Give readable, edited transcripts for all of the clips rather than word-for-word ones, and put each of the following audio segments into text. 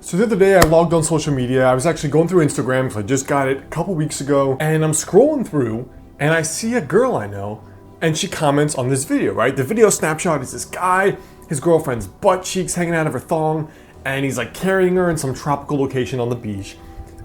So the other day I logged on social media. I was actually going through Instagram because I just got it a couple weeks ago, and I'm scrolling through and I see a girl I know and she comments on this video, right? The video snapshot is this guy, his girlfriend's butt cheeks hanging out of her thong, and he's like carrying her in some tropical location on the beach.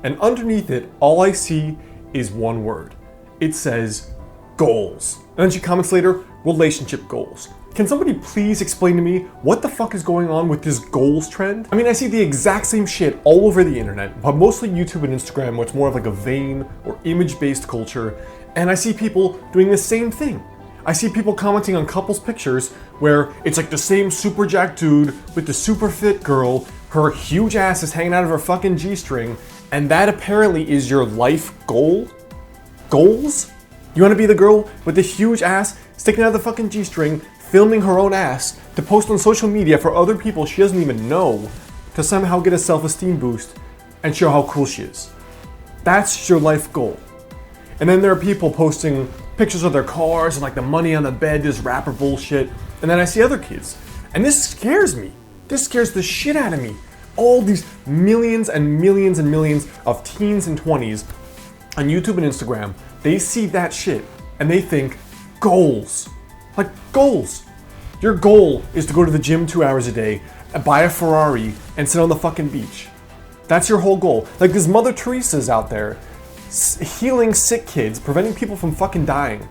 And underneath it, all I see is one word. It says goals. And then she comments later, relationship goals. Can somebody please explain to me what the fuck is going on with this goals trend? I mean, I see the exact same shit all over the internet, but mostly YouTube and Instagram, where it's more of like a vain or image-based culture. And I see people doing the same thing. I see people commenting on couples pictures where it's like the same super jacked dude with the super fit girl, her huge ass is hanging out of her fucking G-string, and that apparently is your life goal? Goals? You wanna be the girl with the huge ass sticking out of the fucking G-string, filming her own ass to post on social media for other people she doesn't even know to somehow get a self-esteem boost and show how cool she is. That's your life goal. And then there are people posting pictures of their cars and like the money on the bed, this rapper bullshit. And then I see other kids. And this scares me. This scares the shit out of me. All these millions and millions and millions of teens and 20s on YouTube and Instagram, they see that shit and they think goals. Like goals. Your goal is to go to the gym 2 hours a day, buy a Ferrari, and sit on the fucking beach. That's your whole goal. Like there's Mother Teresa's out there healing sick kids, preventing people from fucking dying.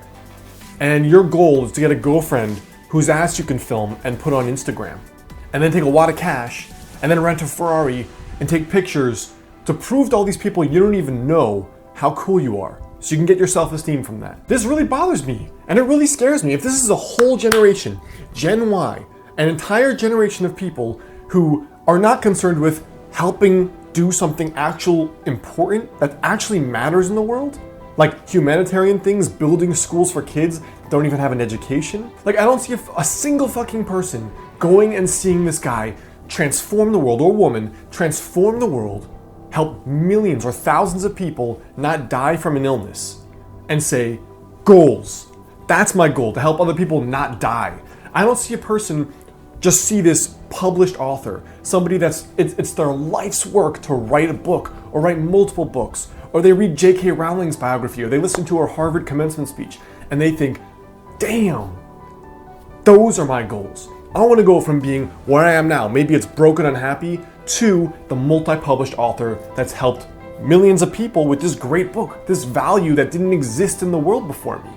And your goal is to get a girlfriend whose ass you can film and put on Instagram. And then take a wad of cash, and then rent a Ferrari, and take pictures to prove to all these people you don't even know how cool you are. So you can get your self-esteem from that. This really bothers me, and it really scares me. If this is a whole generation, Gen Y, an entire generation of people who are not concerned with helping do something actual important that actually matters in the world, like humanitarian things, building schools for kids that don't even have an education. Like I don't see a single fucking person going and seeing this guy transform the world, or woman transform the world, help millions or thousands of people not die from an illness, and say, goals. That's my goal, to help other people not die. I don't see a person just see this published author, somebody that's, it's their life's work to write a book or write multiple books, or they read J.K. Rowling's biography, or they listen to her Harvard commencement speech, and they think, damn, those are my goals. I want to go from being where I am now, maybe it's broken, unhappy, to the multi-published author that's helped millions of people with this great book, this value that didn't exist in the world before me.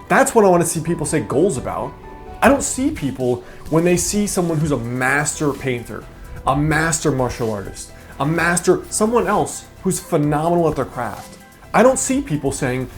That's what I want to see people say goals about. I don't see people when they see someone who's a master painter, a master martial artist, a master, someone else who's phenomenal at their craft. I don't see people saying,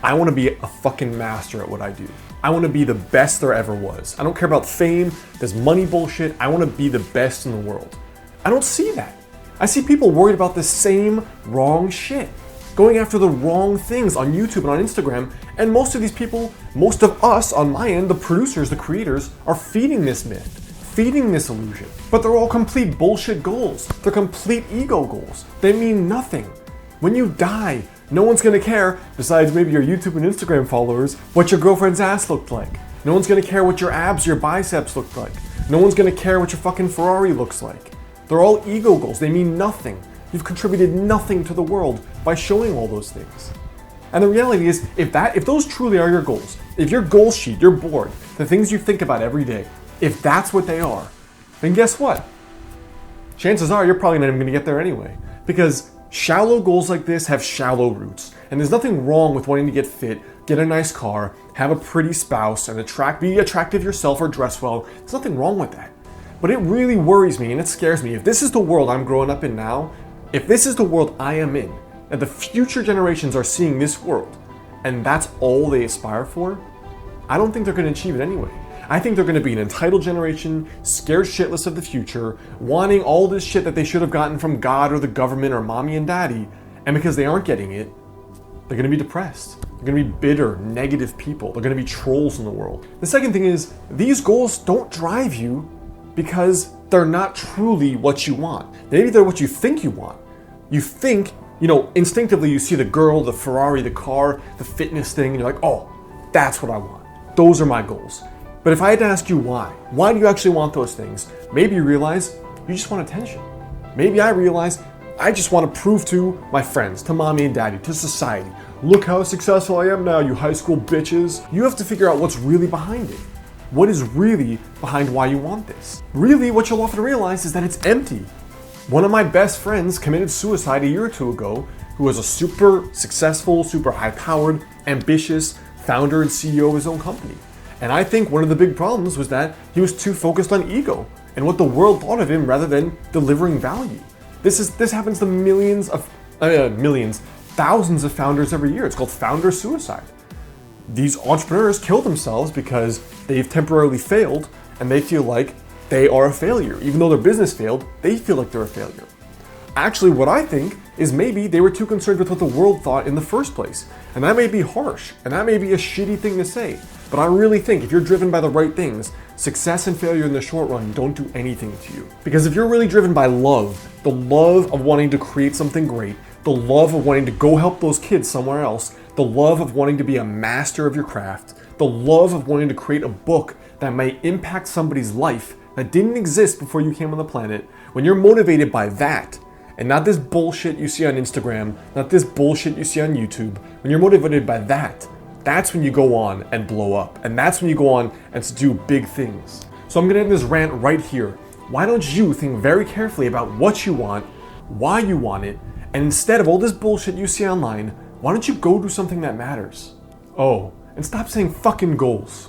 I want to be a fucking master at what I do. I want to be the best there ever was. I don't care about fame, this money bullshit. I want to be the best in the world. I don't see that. I see people worried about the same wrong shit, going after the wrong things on YouTube and on Instagram, and most of these people, most of us on my end, the producers, the creators, are feeding this myth, feeding this illusion. But they're all complete bullshit goals. They're complete ego goals. They mean nothing. When you die, no one's gonna care, besides maybe your YouTube and Instagram followers, what your girlfriend's ass looked like. No one's gonna care what your abs, your biceps looked like. No one's gonna care what your fucking Ferrari looks like. They're all ego goals. They mean nothing. You've contributed nothing to the world by showing all those things. And the reality is, if those truly are your goals, if your goal sheet, your board, the things you think about every day, if that's what they are, then guess what? Chances are you're probably not even gonna get there anyway. Because shallow goals like this have shallow roots. And there's nothing wrong with wanting to get fit, get a nice car, have a pretty spouse, and be attractive yourself or dress well. There's nothing wrong with that. But it really worries me and it scares me. If this is the world I'm growing up in now, if this is the world I am in, and the future generations are seeing this world, and that's all they aspire for, I don't think they're going to achieve it anyway. I think they're going to be an entitled generation, scared shitless of the future, wanting all this shit that they should have gotten from God or the government or mommy and daddy, and because they aren't getting it, they're going to be depressed. They're going to be bitter, negative people. They're going to be trolls in the world. The second thing is, these goals don't drive you because they're not truly what you want. Maybe they're what you think you want. You think, instinctively you see the girl, the Ferrari, the car, the fitness thing, and you're like, oh, that's what I want. Those are my goals. But if I had to ask you why do you actually want those things? Maybe you realize you just want attention. Maybe I realize I just want to prove to my friends, to mommy and daddy, to society, look how successful I am now, you high school bitches. You have to figure out what's really behind it. What is really behind why you want this? Really, what you'll often realize is that it's empty. One of my best friends committed suicide a year or two ago, who was a super successful, super high-powered, ambitious founder and CEO of his own company. And I think one of the big problems was that he was too focused on ego and what the world thought of him rather than delivering value. This happens to thousands of founders every year. It's called founder suicide. These entrepreneurs kill themselves because they've temporarily failed and they feel like they are a failure. Even though their business failed, they feel like they're a failure. Actually, what I think is maybe they were too concerned with what the world thought in the first place. And that may be harsh, and that may be a shitty thing to say. But I really think if you're driven by the right things, success and failure in the short run don't do anything to you. Because if you're really driven by love, the love of wanting to create something great, the love of wanting to go help those kids somewhere else, the love of wanting to be a master of your craft, the love of wanting to create a book that may impact somebody's life that didn't exist before you came on the planet, when you're motivated by that, and not this bullshit you see on Instagram, not this bullshit you see on YouTube, when you're motivated by that, that's when you go on and blow up. And that's when you go on and do big things. So I'm gonna end this rant right here. Why don't you think very carefully about what you want, why you want it, and instead of all this bullshit you see online, why don't you go do something that matters? Oh, and stop saying fucking goals.